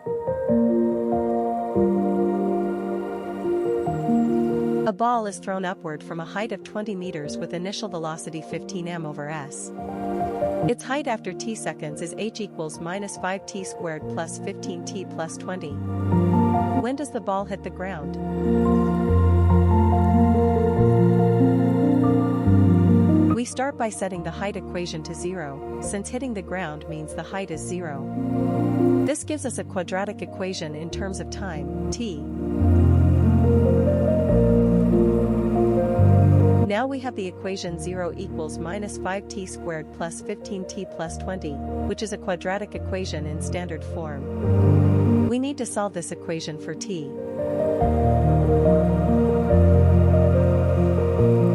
A ball is thrown upward from a height of 20 meters with initial velocity 15 m over s. Its height after t seconds is h equals minus 5t squared plus 15t plus 20. When does the ball hit the ground? We start by setting the height equation to 0, since hitting the ground means the height is 0. This gives us a quadratic equation in terms of time, t. Now we have the equation 0 equals minus 5t squared plus 15t plus 20, which is a quadratic equation in standard form. We need to solve this equation for t.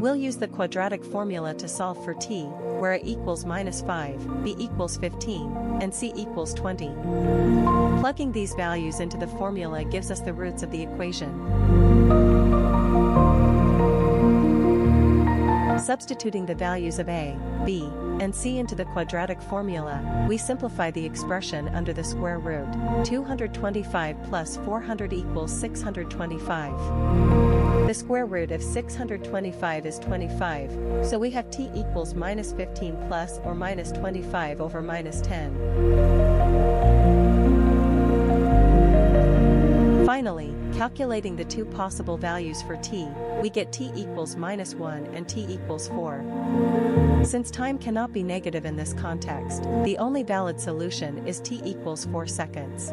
We'll use the quadratic formula to solve for t, where a equals minus 5, b equals 15, and c equals 20. Plugging these values into the formula gives us the roots of the equation. Substituting the values of a, b, and c into the quadratic formula, we simplify the expression under the square root. 225 plus 400 equals 625. The square root of 625 is 25, so we have t equals minus 15 plus or minus 25 over minus 10. Finally, calculating the two possible values for t, we get t equals minus 1 and t equals 4. Since time cannot be negative in this context, the only valid solution is t equals 4 seconds.